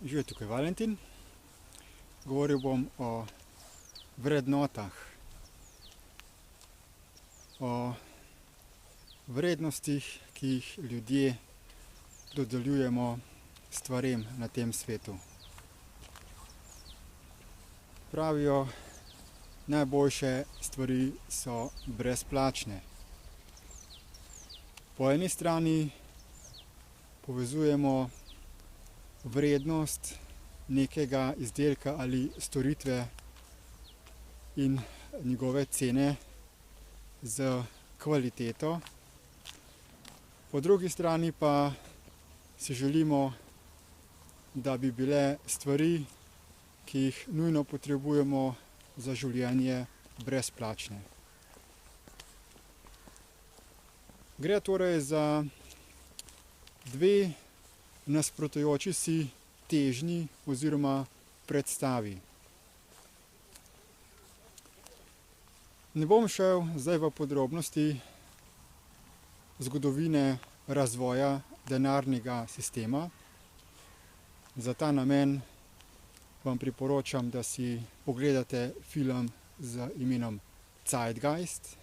Živijo, tukaj Valentin. Govoril bom o vrednotah, o vrednostih, ki jih ljudje dodeljujemo stvarem na tem svetu. Pravijo, najboljše stvari so brezplačne. Po eni strani povezujemo vrednost nekega izdelka ali storitve in njegove cene z kvaliteto. Po drugi strani pa si želimo, da bi bile stvari, ki jih nujno potrebujemo za življenje, brezplačne. Gre torej za dve nasprotujoči si težnji oziroma predstavi. Ne bom šel zdaj v podrobnosti zgodovine razvoja denarnega sistema. Za ta namen vam priporočam, da si pogledate film z imenom Zeitgeist.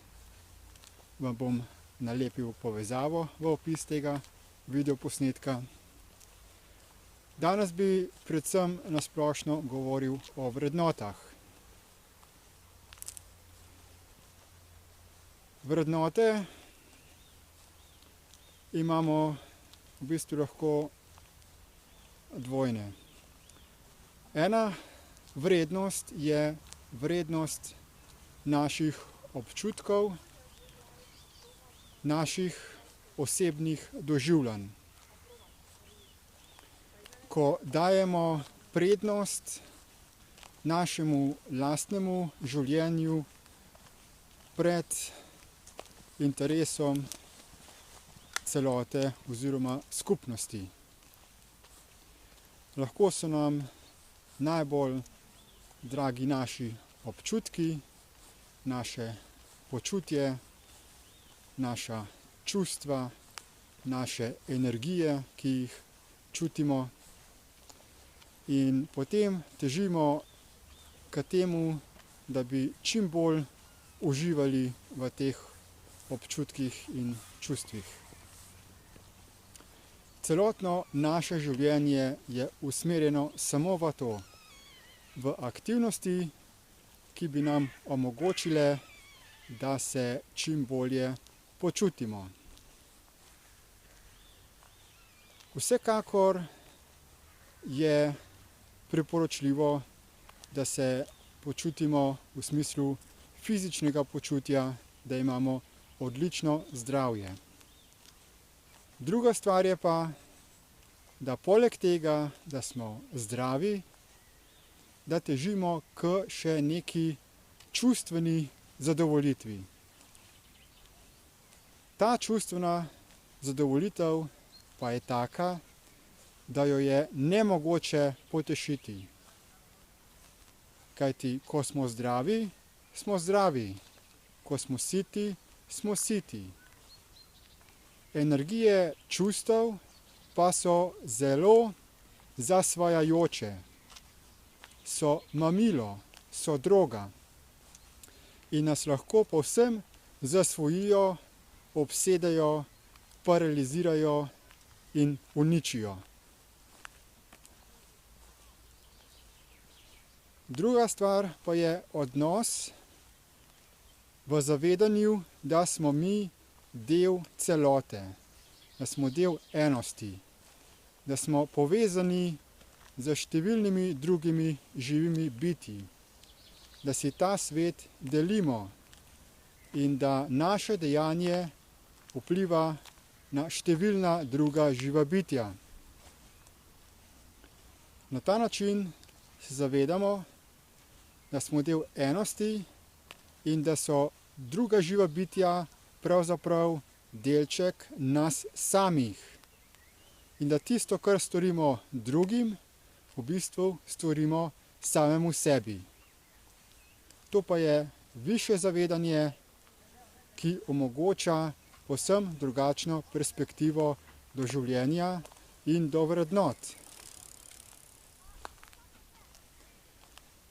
Vam bom nalepil povezavo v opis tega videoposnetka. Danes bi predvsem na splošno govoril o vrednotah. Vrednote imamo v bistvu lahko dvojne. Ena vrednost je vrednost naših občutkov, naših osebnih doživljanj. Ko dajemo prednost našemu lastnemu življenju pred interesom celote oziroma skupnosti. Lahko so nam najbolj dragi naši občutki, naše počutje, naša čustva, naše energije, ki jih čutimo, in potem težimo k temu, da bi čim bolj uživali v teh občutkih in čustvih. Celotno naše življenje je usmerjeno samo v to, v aktivnosti, ki bi nam omogočile, da se čim bolje počutimo. Vsekakor je priporočljivo, da se počutimo v smislu fizičnega počutja, da imamo odlično zdravje. Druga stvar je pa, da poleg tega, da smo zdravi, da težimo k še neki čustveni zadovoljitvi. Ta čustvena zadovoljitev pa je taka, da jo je nemogoče potešiti. Kajti, ko smo zdravi, smo zdravi. Ko smo siti, smo siti. Energije čustev pa so zelo zasvajajoče. So mamilo, so droga. In nas lahko povsem zasvojijo, obsedejo, paralizirajo in uničijo. Druga stvar pa je odnos v zavedanju, da smo mi del celote, da smo del enosti, da smo povezani z številnimi drugimi živimi bitji, da si ta svet delimo in da naše dejanje vpliva na številna druga živa bitja. Na ta način se zavedamo, da smo del enosti in da so druga živa bitja pravzaprav delček nas samih. In da tisto, kar storimo drugim, v bistvu storimo samemu sebi. To pa je višje zavedanje, ki omogoča povsem drugačno perspektivo do življenja in do vrednot.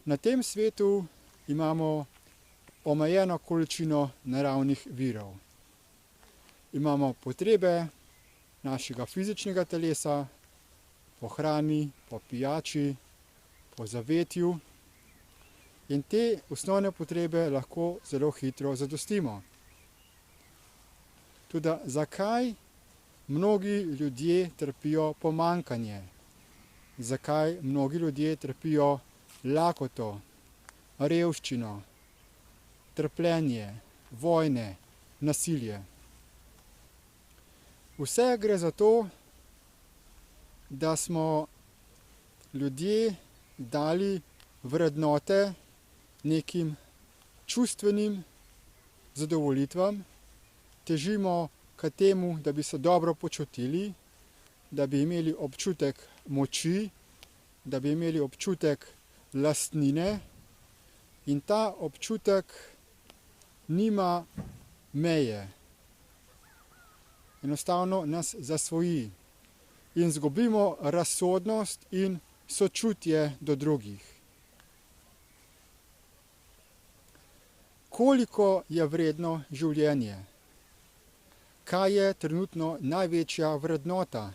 Na tem svetu imamo omejeno količino naravnih virov. Imamo potrebe našega fizičnega telesa po hrani, po pijači, po zavetju in te osnovne potrebe lahko zelo hitro zadostimo. Toda zakaj mnogi ljudje trpijo pomanjkanje? Zakaj mnogi ljudje trpijo lakoto, revščino, trpljenje, vojne, nasilje? Vse gre za to, da smo ljudje dali vrednote nekim čustvenim zadovolitvam, težimo k temu, da bi se dobro počutili, da bi imeli občutek moči, da bi imeli občutek lastnine in ta občutek nima meje. Enostavno nas zasvoji in izgubimo razsodnost in sočutje do drugih. Koliko je vredno življenje? Kaj je trenutno največja vrednota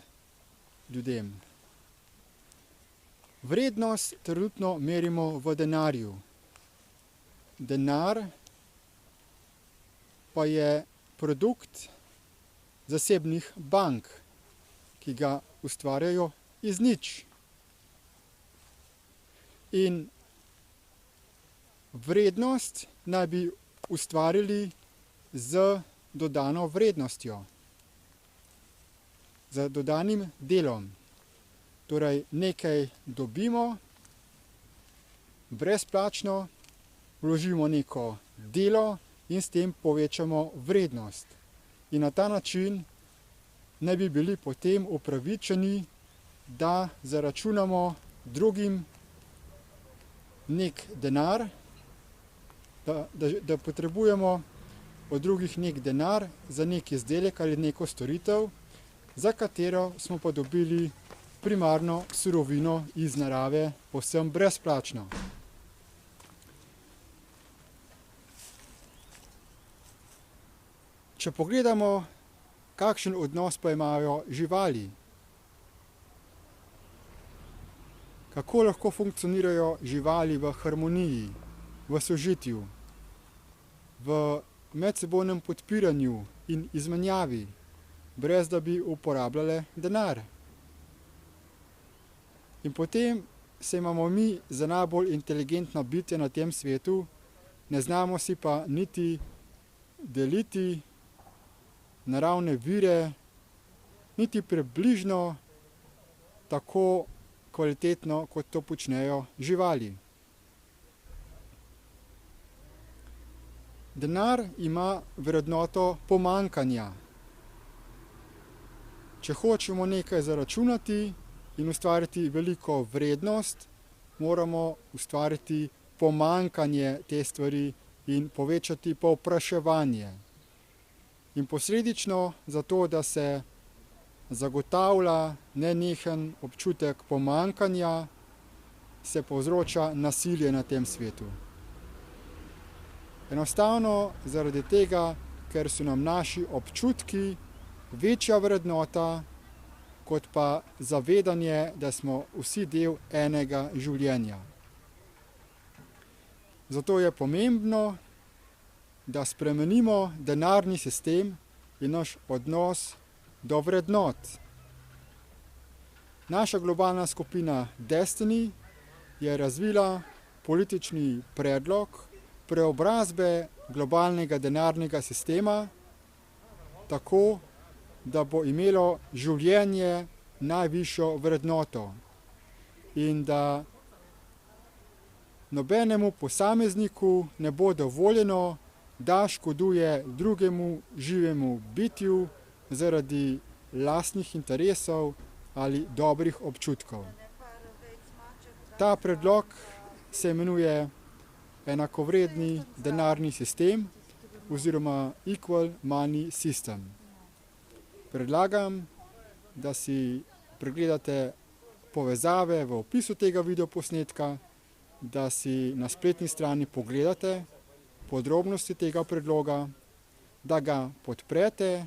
ljudem? Vrednost trenutno merimo v denarju. Denar pa je produkt zasebnih bank, ki ga ustvarjajo iz nič. In vrednost naj bi ustvarili z dodano vrednostjo, z dodanim delom. Torej nekaj dobimo brezplačno, vložimo neko delo in s tem povečamo vrednost. In na ta način naj bi bili potem upravičeni, da zaračunamo drugim nek denar, da potrebujemo od drugih nek denar za nek izdelek ali neko storitev, za katero smo pa dobili primarno surovino iz narave povsem brezplačno. Če pogledamo, kakšen odnos pa imajo živali, kako lahko funkcionirajo živali v harmoniji, v sožitju, v medsebojnem podpiranju in izmenjavi, brez da bi uporabljale denar. In potem se imamo mi za najbolj inteligentno bitje na tem svetu, ne znamo si pa niti deliti naravne vire, niti približno tako kvalitetno, kot to počnejo živali. Denar ima vrednoto pomanjkanja. Če hočemo nekaj zaračunati in ustvariti veliko vrednost, moramo ustvariti pomanjkanje te stvari in povečati povpraševanje. In posledično zato, da se zagotavlja nenehen občutek pomanjkanja, se povzroča nasilje na tem svetu. Enostavno zaradi tega, ker so nam naši občutki večja vrednota, kot pa zavedanje, da smo vsi del enega življenja. Zato je pomembno, da spremenimo denarni sistem in naš odnos do vrednot. Naša globalna skupina Destiny je razvila politični predlog preobrazbe globalnega denarnega sistema tako, da bo imelo življenje najvišjo vrednoto in da nobenemu posamezniku ne bo dovoljeno, da škoduje drugemu živemu bitju zaradi lastnih interesov ali dobrih občutkov. Ta predlog se imenuje enakovredni denarni sistem oziroma Equal Money System. Predlagam, da si pregledate povezave v opisu tega videoposnetka da si na spletni strani pogledate podrobnosti tega predloga, da ga podprete,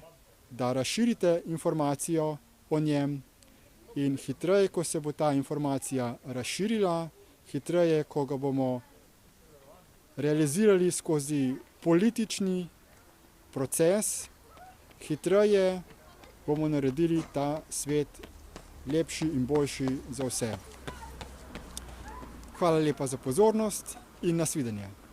da razširite informacijo o njem in hitreje, ko se bo ta informacija razširila, hitreje, ko ga bomo realizirali skozi politični proces, hitreje bomo naredili ta svet lepši in boljši za vse. Hvala lepa za pozornost in nasvidenje.